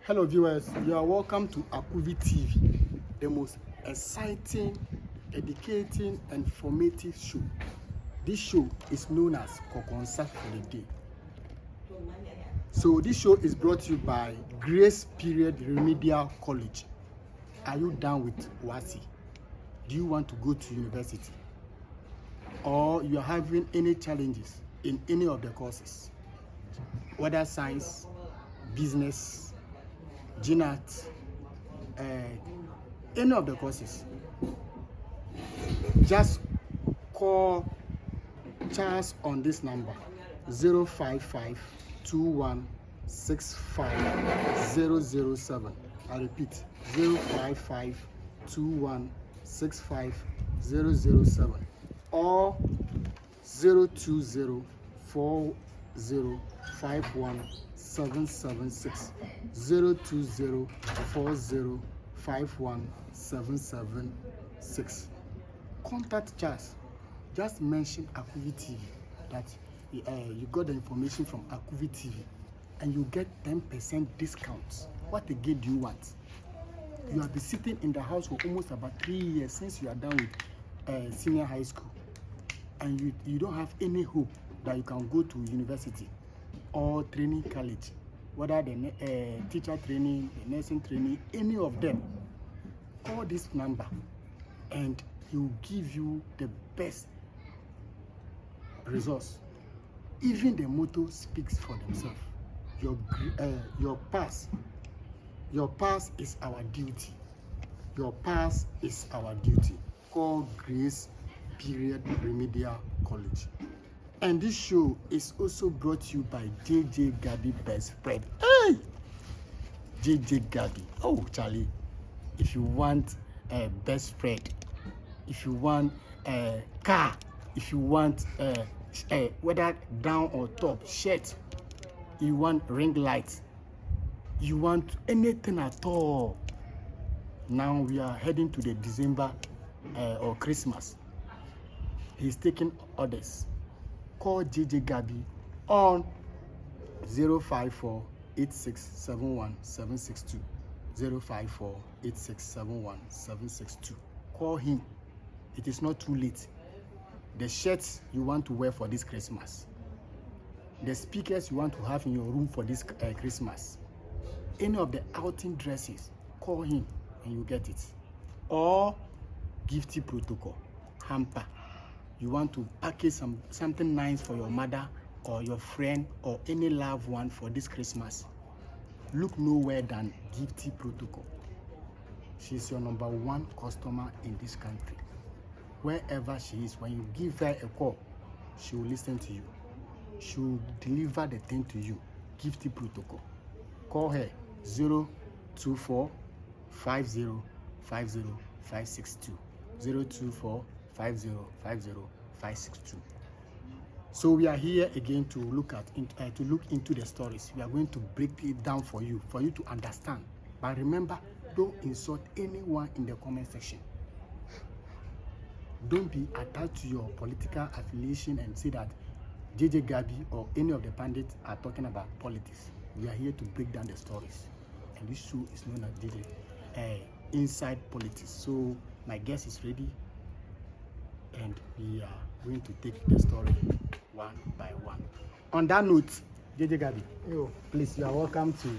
Hello viewers, you are welcome to Akuvi TV, the most exciting, educating and informative show. This show is known as Kokonsa for the Day. So this show is brought to you by Grace Period Remedial College. Are you down with WASI? Do you want to go to university? Or you are having any challenges in any of the courses? Whether science, business, GNAT, any of the courses, just call Charles on this number 055-2165-007. I repeat, 055-2165-007 or 020-4051-776. 020-4051-776. Contact Charles. Just mention Akuvi TV that you got the information from Akuvi TV and you get 10% discounts. What again do you want? You have been sitting in the house for almost about 3 years since you are done with senior high school, and you don't have any hope that you can go to university or training college, whether the teacher training, the nursing training, any of them. Call this number and he will give you the best resource. Even the motto speaks for themselves. Your pass is our duty. Your pass is our duty. Call Grace Period Remedial College. And this show is also brought to you by JJ Gabi Best Friend. Hey! JJ Gabi. Oh, Charlie. If you want a best friend, if you want a car, if you want whether down or top shirt, you want ring lights, you want anything at all. Now we are heading to the December or Christmas. He's taking orders. Call JJ Gabi on 054-8671-762. 054-8671-762. Call him. It is not too late. The shirts you want to wear for this Christmas, the speakers you want to have in your room for this Christmas, any of the outing dresses, call him and you get it. Or gifty protocol, hamper. You want to package something nice for your mother or your friend or any loved one for this Christmas. Look nowhere than Gifty Protocol. She's your #1 customer in this country. Wherever she is, when you give her a call, she will listen to you. She will deliver the thing to you. Gifty Protocol. Call her 024-5050-562. 024-5050-562. So we are here again to look into the stories. We are going to break it down for you to understand. But remember, don't insult anyone in the comment section. Don't be attached to your political affiliation and say that JJ Gabi or any of the pundits are talking about politics. We are here to break down the stories. And this show is known as JJ Inside Politics. So my guest is ready and we are going to take the story one by one. On that note, JJ Gabi, please, you are welcome to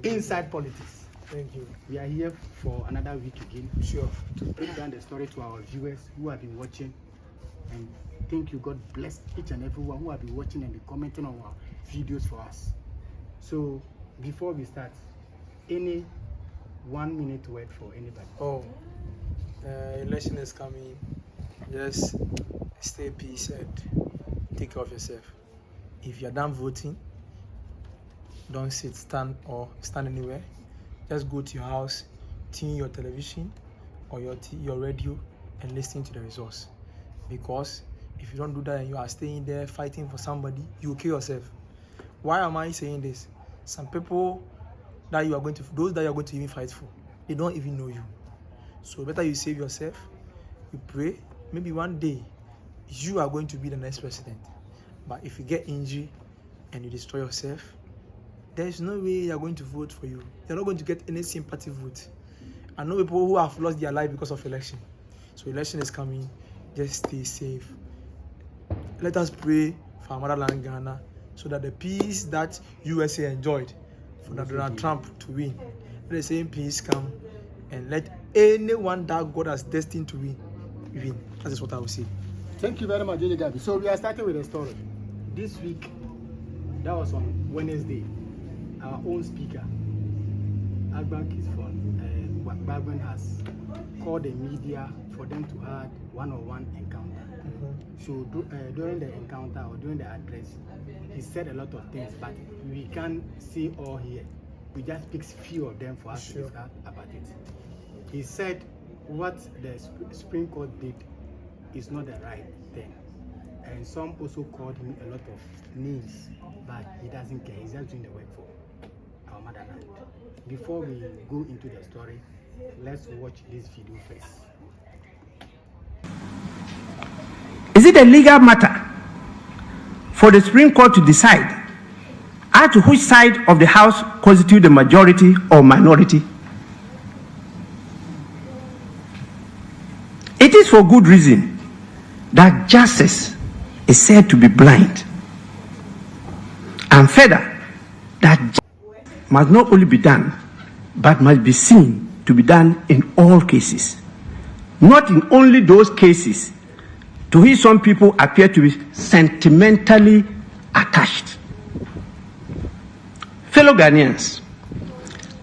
Inside Politics. Thank you. We are here for another week again. Sure. To break down the story to our viewers who have been watching. And thank you. God bless each and everyone who have been watching and been commenting on our videos for us. So before we start, any 1 minute word for anybody? Election is coming. Just stay peace and take care of yourself. If you're done voting, don't stand anywhere. Just go to your house, tune your television or your radio and listen to the results. Because if you don't do that and you are staying there fighting for somebody, you will kill yourself. Why am I saying this? Some people those that you are going to even fight for, they don't even know you. So better you save yourself, you pray. Maybe one day you are going to be the next president. But if you get injured and you destroy yourself, there is no way they are going to vote for you. They're not going to get any sympathy vote. I know people who have lost their life because of election. So election is coming. Just stay safe. Let us pray for our motherland Ghana so that the peace that USA enjoyed for Donald Trump to win, let the same peace come, and let anyone that God has destined to win. That is what I will say. Thank you very much, JJ Gabi. So we are starting with a story. This week, that was on Wednesday, our own speaker, Agban Kisfon, Bagban has called the media for them to have one-on-one encounter. So during the encounter or during the address, he said a lot of things, but we can't see all here. We just pick few of them for us to discuss about it. He said what the Supreme Court did is not the right thing. And some also called him a lot of names, but he doesn't care. He's just doing the work for our motherland. Before we go into the story, let's watch this video first. Is it a legal matter for the Supreme Court to decide as to which side of the House constitutes the majority or minority? It is for good reason that justice is said to be blind, and further, that justice must not only be done, but must be seen to be done in all cases, not in only those cases to which some people appear to be sentimentally attached. Fellow Ghanaians,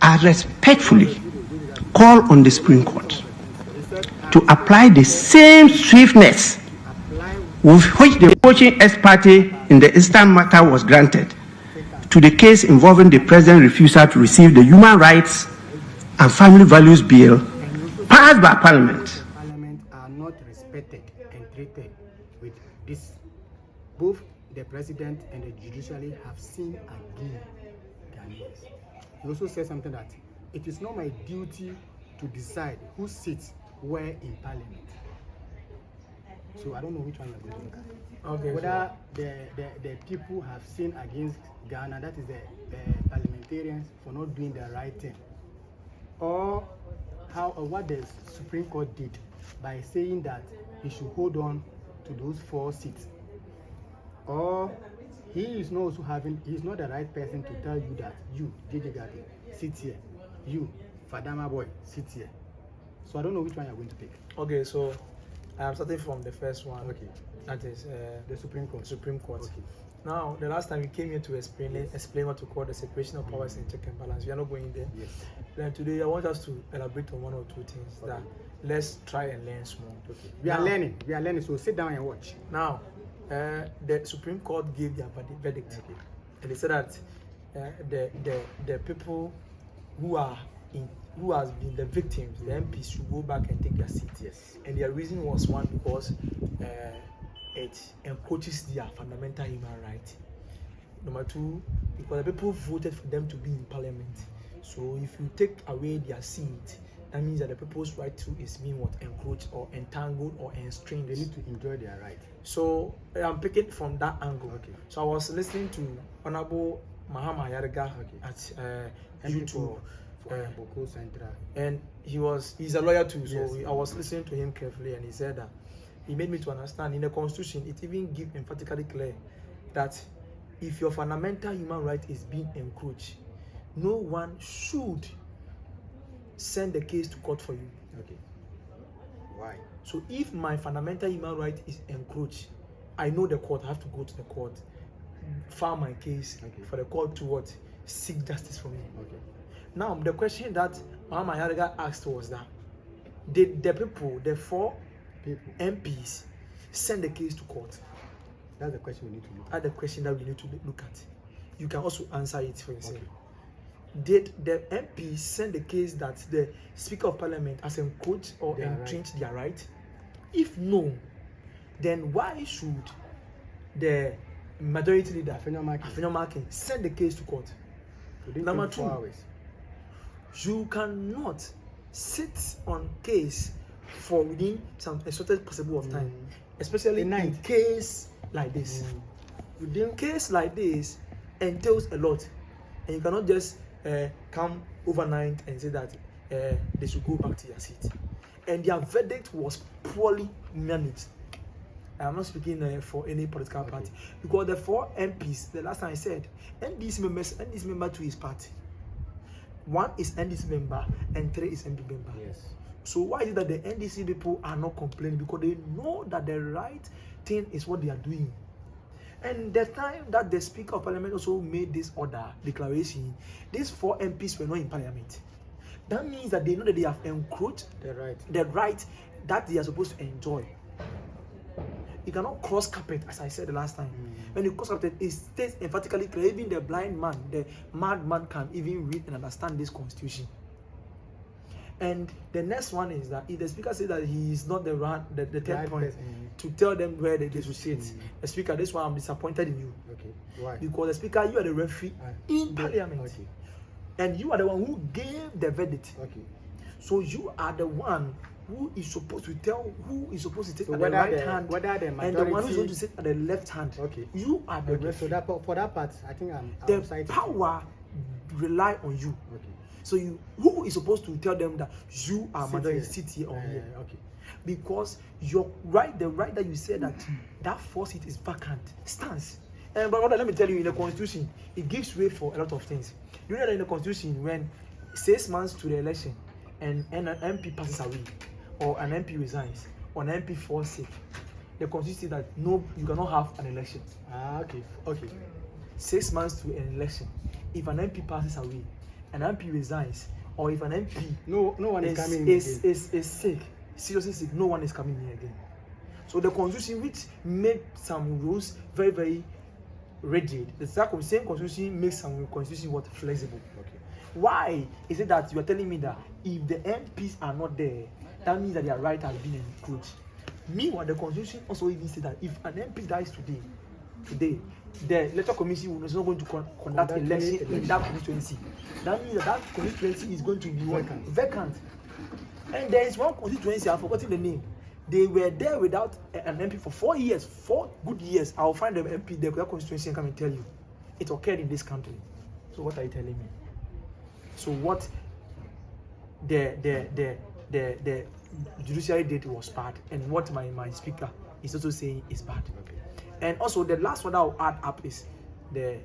I respectfully call on the Supreme Court to apply the same swiftness with which the poaching ex parte in the Eastern matter was granted to the case involving the president's refusal to receive the Human Rights and Family Values Bill passed by Parliament. Parliament are not respected and treated with this. Both the president and the judiciary have seen again Ghanaians. He also said something that it is not my duty to decide who sits where in Parliament. So I don't know which one you're going to look at. Okay. Whether the people have sinned against Ghana, that is the parliamentarians for not doing the right thing, or what the Supreme Court did by saying that he should hold on to those 4 seats, or he is not the right person to tell you that you, JJ Gabi, sit here, you, Fadama boy, sit here. So I don't know which one you're going to pick. Okay, so I'm starting from the first one. Okay. That is The Supreme Court. Supreme Court. Okay. Now, the last time we came here to explain what we call the separation of powers and check and balance. We are not going there. Yes. Then today I want us to elaborate on 1 or 2 things that let's try and learn small. Okay. We are learning. So sit down and watch. Now, the Supreme Court gave their verdict, Okay. and they said that the people who has been the victims, the MPs, should go back and take their seats. Yes. And their reason was, one, because it encourages their fundamental human right. Number 2, because the people voted for them to be in Parliament. So if you take away their seat, that means that the people's right to is being encroached or entangled or constrained. They need to enjoy their right. So I'm picking from that angle. Okay. So I was listening to Honorable Mahama Yarga at YouTube. Boko Central. And he's a lawyer too, so Yes. I was listening to him carefully, and he said that he made me to understand in the Constitution it even gives emphatically clear that if your fundamental human right is being encroached, no one should send the case to court for you. Okay. Why? So if my fundamental human right is encroached, I know the court. I have to go to the court, file my case for the court to seek justice for me. Okay. Now, the question that Mama Yariga asked was that, did the people, the 4 MPs, send the case to court? That's the question we need to look at. That's the question that we need to look at. You can also answer it for yourself. Okay. Did the MPs send the case that the Speaker of Parliament has encroached or entrenched their right? If no, then why should the majority leader, Afenyo send the case to court? Number 2, you cannot sit on case for within a certain possible of time, especially in case like this. Case like this entails a lot. and you cannot just come overnight and say that they should go back to their seat. And their verdict was poorly managed. I'm not speaking for any political party, because the 4 MPs, the last time I said, NDC member to his party. 1 is NDC member and 3 is MP member. Yes. So why is it that the NDC people are not complaining? Because they know that the right thing is what they are doing. And the time that the Speaker of Parliament also made this order declaration, these 4 MPs were not in Parliament. That means that they know that they have encroached the right that they are supposed to enjoy. You cannot cross carpet, as I said the last time. When you cross carpet, it states emphatically clear. Even the blind man, the madman can even read and understand this constitution. And the next one is that if the speaker says that he is not the third point, to tell them where they should sit. The speaker, this one I'm disappointed in you. Okay. Why? Because the speaker, you are the referee in Parliament. Okay. And you are the one who gave the verdict. Okay. So you are the one who is supposed to tell who is supposed to sit at the right hand, and the one who is going to sit at the left hand. Okay. You are the referee. So that for that part, I think the power rely on you. Okay. So who is supposed to tell them that you are majority sit here or here? Okay. Because the right that you said that 4 seat is vacant stands. And but let me tell you, in the constitution, it gives way for a lot of things. You know that in the constitution, when 6 months to the election and an MP passes away, or an MP resigns, or an MP falls sick, the constitution says that no, you cannot have an election. Okay. 6 months to an election. If an MP passes away, an MP resigns, or if an MP no one is coming is sick, seriously sick, no one is coming here again. So the constitution, which made some rules very, very rigid, the same constitution makes some constitution flexible. Okay. Why is it that you are telling me that if the MPs are not there, that means that their right has been encroached? Meanwhile, the constitution also even says that if an MP dies today, the electoral commission is not going to conduct election in that constituency. That means that constituency is going to be vacant. And there is one constituency, I've forgotten the name. They were there without an MP for 4 years, 4 good years. I'll find the MP, the constituency, and come and tell you. It occurred in this country. So what are you telling me? So what the judiciary did was bad, and what my speaker is also saying is bad. Okay. And also the last one that I'll add up is the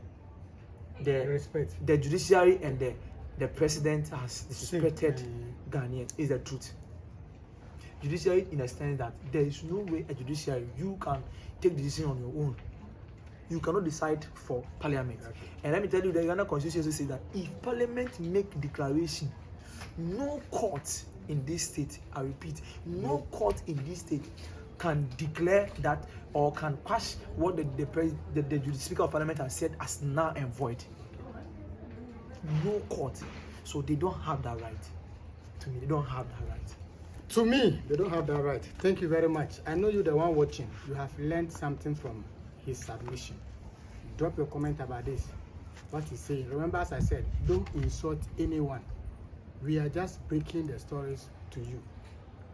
judiciary and the president has disrespected Ghanaians is the truth. Judiciary in the sense that there is no way a judiciary you can take decision on your own. You cannot decide for Parliament. Okay. And let me tell you, the Ghana Constitution says that if Parliament make declaration, no court in this state, I repeat, no court in this state can declare that or can quash what the Speaker of Parliament has said as null and void. No court. So they don't have that right. To me, they don't have that right. To me, they don't have that right. Thank you very much. I know you're the one watching. You have learned something from his submission. Drop your comment about this. What he's saying. Remember, as I said, don't insult anyone. We are just breaking the stories to you.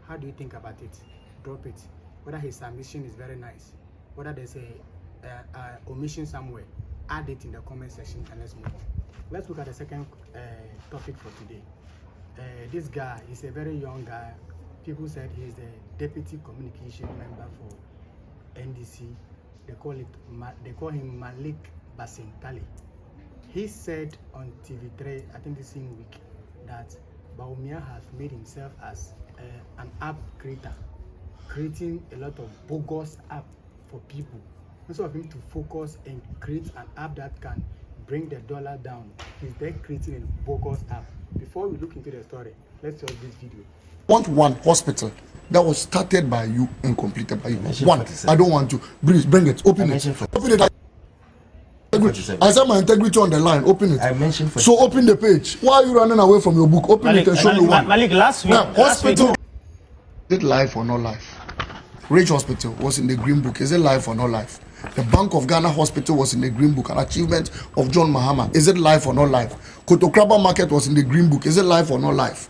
How do you think about it? Drop it. Whether his submission is very nice, whether there's a omission somewhere, add it in the comment section and let's move on. Let's look at the second topic for today. This guy is a very young guy. People said he's the deputy communication member for NDC. They call him Malik Basintali. He said on TV3, I think this same week, that Bawumia has made himself as an app creator, creating a lot of bogus app for people. Instead of him to focus and create an app that can bring the dollar down, he's there creating a bogus app. Before we look into the story, let's watch this video. One hospital that was started by you and completed by you. One, I don't want to. Bring it. Open it. Open it. I said my integrity on the line. Open it. I mentioned so open the page. Why are you running away from your book? Open Malik, it and show me one. Malik, last week. Now, hospital. Is it life or not life? Ridge Hospital was in the Green Book. Is it life or not life? The Bank of Ghana Hospital was in the Green Book. An achievement of John Mahama. Is it life or not life? Kotokraba Market was in the Green Book. Is it life or not life?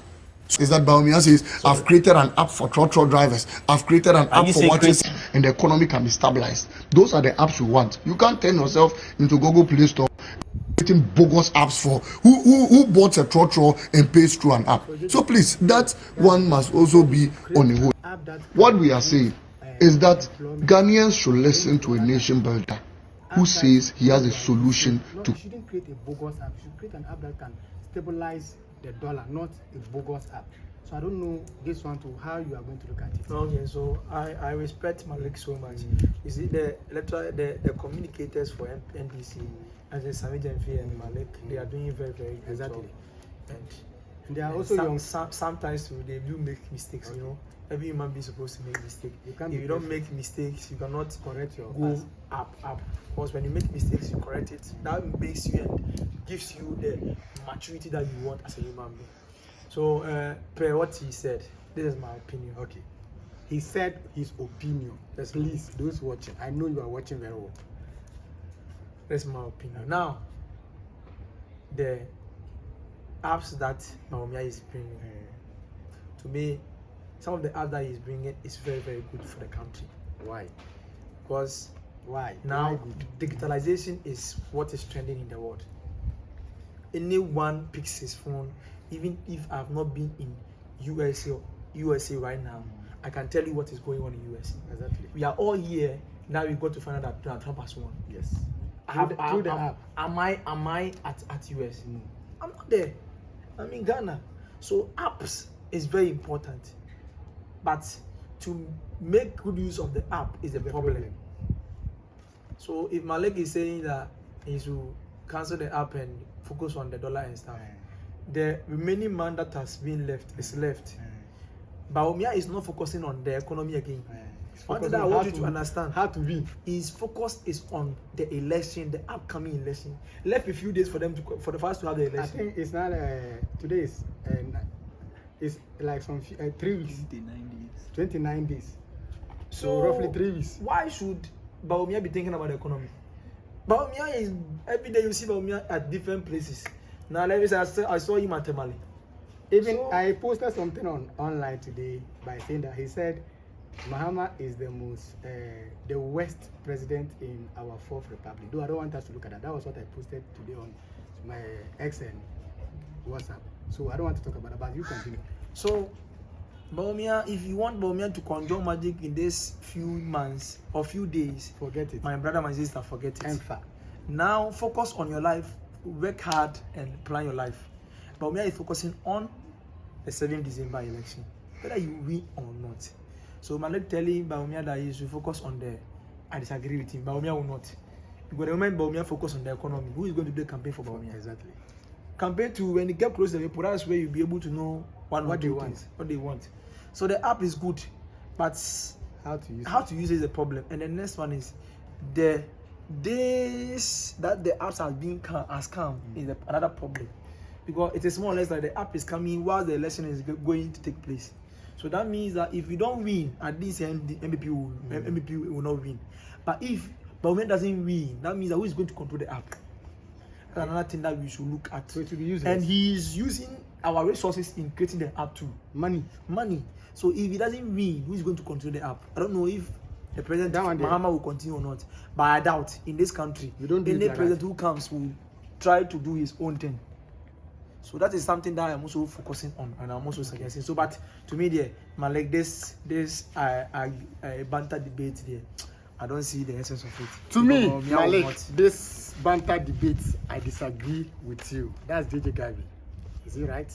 Is that Bawumia says, I've created an app for trotro drivers. I've created an app for watches and the economy can be stabilized. Those are the apps you want. You can't turn yourself into Google Play Store. creating bogus apps for who bought a trotro and pays through an app. So please, that one must also be on a hold. What we are saying is that Ghanaians should listen to a nation builder who says he has a solution to. You shouldn't create a bogus app. You should create an app that can stabilize the dollar, not a bogus app. So I don't know this one to how you are going to look at it. Okay, so I respect Malik so much. You see, the communicators for NDC, as in Sami Jenfi and Malik, they are doing very, very good Exactly. job. And they are also young. Sometimes too, they do make mistakes, you know. Every human being is supposed to make mistakes. If you don't make mistakes, you cannot correct your go up. Because when you make mistakes, you correct it. That makes you and gives you the maturity that you want as a human being. So, per what he said, this is my opinion. Okay. He said his opinion. Yes, please, those watching, I know you are watching very well. That's my opinion. Now, the apps that Bawumia is bringing, to me, some of the apps that he's bringing is very, very good for the country. Why? Because Why? now Why good? digitalization is what is trending in the world. Anyone picks his phone, even if I've not been in USA right now, I can tell you what is going on in USA. Exactly. We are all here now. We got to find out that Donald Trump has won. Yes. Through the app. Am I at US? No. I'm not there. I'm in Ghana. So apps is very important. But to make good use of the app is the problem. So if Malik is saying that he should cancel the app and focus on the dollar and stuff, the remaining man that has been left is left. Bawumia is not focusing on the economy again. One thing that I want you to understand, how to be. His focus is on the election, the upcoming election. Left a few days for them for the first to have the election. I think it's not today is it's like some 3 weeks. 29 days. So roughly 3 weeks. Why should Bawumia be thinking about the economy? Bawumia is every day you see Bawumia at different places. Now let me say I saw him at Temale. Even so, I posted something online today by saying that he said Mahama is the most the worst president in our fourth republic. Though I don't want us to look at that. That was what I posted today on my X and WhatsApp. So I don't want to talk about that, but you continue. So Bawumia, if you want Bawumia to conjure magic in these few months or few days, forget it. My brother, my sister, forget it. Enfa. Now focus on your life, work hard and plan your life. Bawumia is focusing on the 7th December election, whether you win or not. So Malik telling Bawumia that he should focus on the, I disagree with him. Bawumia will not. Because the moment Bawumia focus on the economy, who is going to do the campaign for Bawumia? Exactly. Campaign to when you get close to the people, that's where you'll be able to know what they want. So the app is good, but how to use it is a problem. And the next one is the days that the apps has come is another problem, because it is more or less like the app is coming while the election is going to take place. So that means that if you don't win, at least the MVP will not win. But if Bawumia doesn't win, that means that who is going to control the app? That's another thing that we should look at. So it will be useless. And he is using our resources in creating the app too. Money. So if he doesn't win, who is going to control the app? I don't know if the president Mahama will continue or not, but I doubt in this country any president who comes will try to do his own thing. So that is something that I'm also focusing on and I'm also suggesting. So, but to me, there, like this banter debate there, I don't see the essence of it. To me, Malik, this banter debate, I disagree with you. That's DJ Gavi. Is he right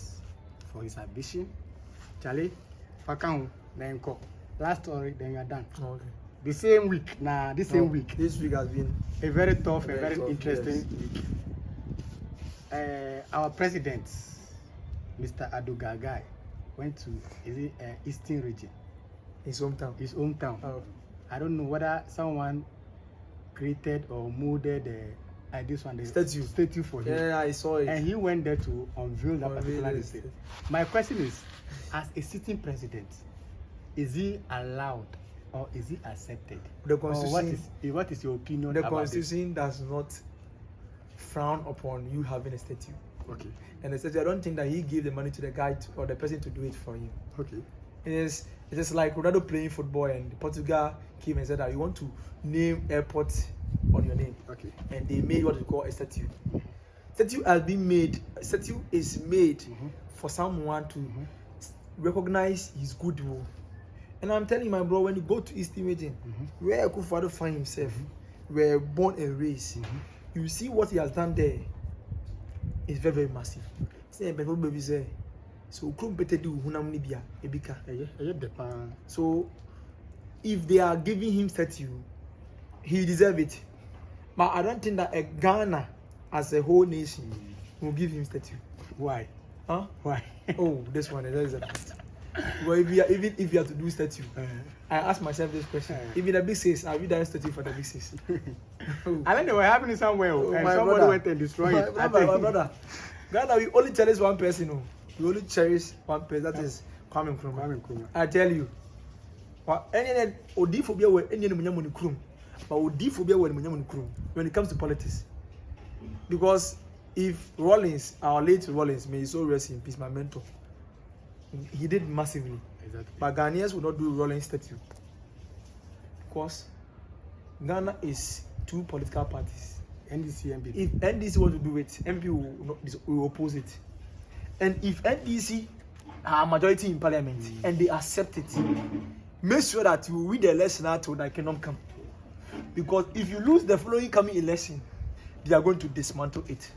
for his ambition? Charlie, Fakang, then go. Last story, then you are done. Okay. The same week, This week has been a very tough, a very interesting week. Our president, Mr. Ado Gagai, went to Eastern region. His hometown. Oh. I don't know whether someone created or molded the statue for him. Yeah, I saw it. And he went there to unveil that particular estate. My question is, as a sitting president, is he allowed or is he accepted? The Constitution. What is your opinion the about Constitution does not frown upon you having a statue. Okay. And the statue, I don't think that he gave the money to the guy or the person to do it for him. Okay. It is like Ronaldo playing football and Portugal came and said that you want to name airports on your name. Okay. And they made what we call a statue. statue has been made. Statue is made for someone to recognize his goodwill. And I'm telling you, my bro, when you go to East Imaging, where Akufo-Addo find himself, where born and raised, you see what he has done there. It's very, very massive. So so if they are giving him statue, he deserves it. But I don't think that a Ghana as a whole nation will give him statue. Why? Huh? Why? Oh, this one, that is a fact. Well, even if you have to do statue, I ask myself this question: if in a big six, have you done statue for the big six? I think they were happening somewhere, and my somebody brother. went and destroyed it. My brother, Ghana, we only cherish one person. No, we only cherish one person. That is Kwame Nkrumah. I tell you, any odiphobia were any munyamuni krum, but odiphobia were munyamuni krum when it comes to politics, because if Rawlings, our late Rawlings, may he so rest in peace, my mentor. He did massively. Exactly. But Ghanaians will not do rolling statue. Because Ghana is two political parties. NDC, MPP. If NDC want to do it, MP will oppose it. And if NDC are majority in parliament and they accept it, make sure that you win the election until that cannot come. Because if you lose the following coming election, they are going to dismantle it.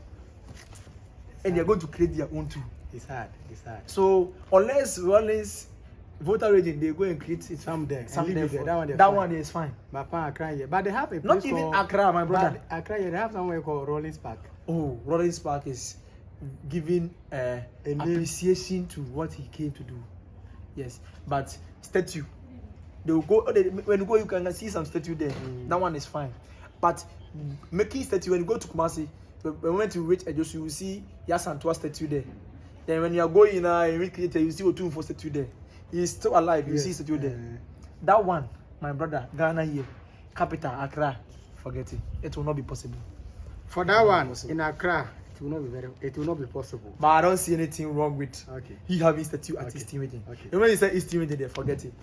And they are going to create their own too. It's hard. It's hard. So unless Rawlings voter region, they go and create it. Some there. Some there. That one is fine. But Accra, yeah. But they have a place Not even called, Accra, my brother. Accra, yeah, they have somewhere called Rawlings Park. Oh, Rawlings Park is giving appreciation to what he came to do. Yes, but statue, they will go. When you go, you can see some statue there. That one is fine. But making statue, when you go to Kumasi, when we went to reach Ejosu, you will see Yasantua statue there. Then when you are going in reach Creator, you see Otum for statue there. He is still alive. You see statue there. That one, my brother, Ghana here, capital Accra, forget it. It will not be possible. For that one in Accra, it will not be possible. But I don't see anything wrong with he having statue at East Imaging. And when you say East Imaging, they forget it.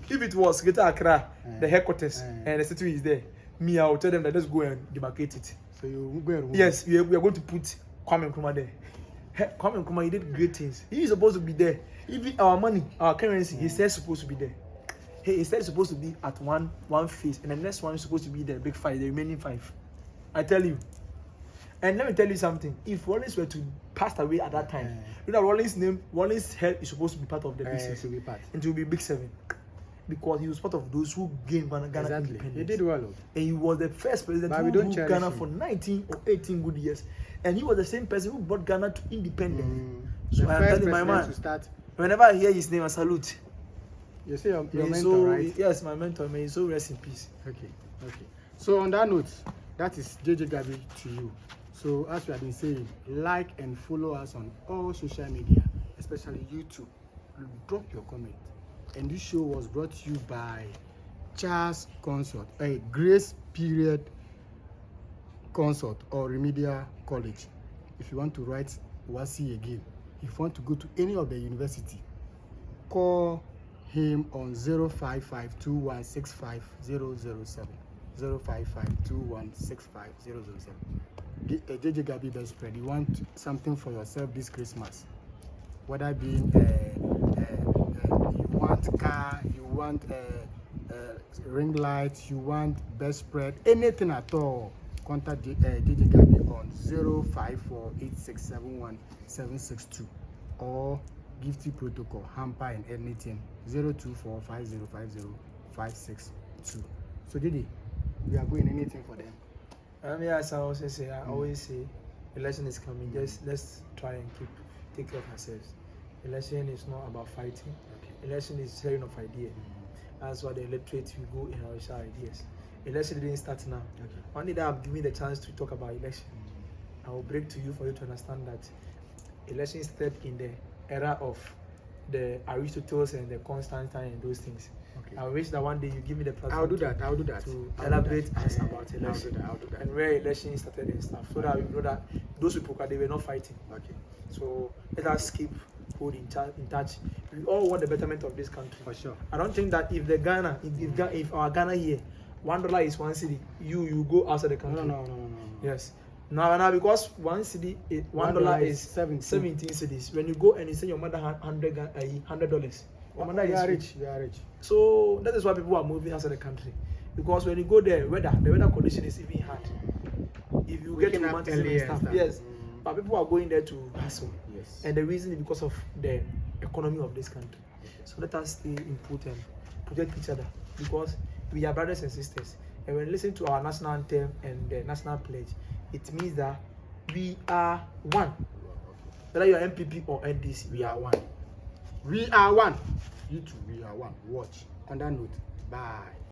If it was Greater Accra, the headquarters, and the statue is there, me, I will tell them that let's go and demarcate it. So you go and remove. Yes, we are going to put Kwame Nkrumah there. Kwame Nkrumah, he did great things. He is supposed to be there. Even our money, our currency, he said supposed to be there. He said supposed to be at one phase, and the next one is supposed to be the big five, the remaining five. I tell you. And let me tell you something. If Rawlings were to pass away at that time, you know Rawlings' head is supposed to be part of the big six. It will be big seven. Because he was part of those who gained Ghana independence. He did well. And he was the first president who ruled Ghana for 19 or 18 good years. And he was the same person who brought Ghana to independence. So I am telling my man, whenever I hear his name, I salute. You see your mentor, right? Yes, my mentor. May he so rest in peace. Okay. So on that note, that is JJ Gabi to you. So as we have been saying, like and follow us on all social media, especially YouTube. Drop your comment. And this show was brought to you by Charles Consult, a grace period consult or remedial college. If you want to write WASI again, if you want to go to any of the university, call him on 055-2165-007. 055-2165-007. JJ Gabi best spread. You want something for yourself this Christmas, whether being you want car, you want ring light, you want best spread, anything at all, contact JJ Gabi on 05486717762 or Gifty Protocol, Hamper and anything 024505056. So JJ, we are going anything for them. As I always say, election is coming. Just let's try and take care of ourselves. Election is not about fighting. Election is sharing of ideas. That's why the electorate will go and share ideas. Election didn't start now. One day that I'm giving the chance to talk about election, I will break to you for you to understand that election started in the era of the Aristotles and the Constantine and those things. I wish that one day you give me the platform. I'll do that. To elaborate us about election. I'll do that. And where election started and stuff, so that we know that those people they were not fighting. So let us keep holding in touch. We all want the betterment of this country. For sure. I don't think that if our Ghana here, $1 is one city, you go outside the country. No. Yes. Now because $1 is 17 cedis. When you go and you say your mother had $100, your mother You is are rich. rich. You are rich. So that is why people are moving outside the country. Because when you go there, the weather condition is even hard. If you get to Waking up romanticism early and and stuff, stuff. yes. But people are going there to hustle. Yes. And the reason is because of the economy of this country. So let us stay input and protect each other, because we are brothers and sisters. And when you listen to our national anthem and the national pledge, it means that we are one. Whether you are MPP or NDC, we are one. We are one. You too, we are one. Watch. On that note, bye.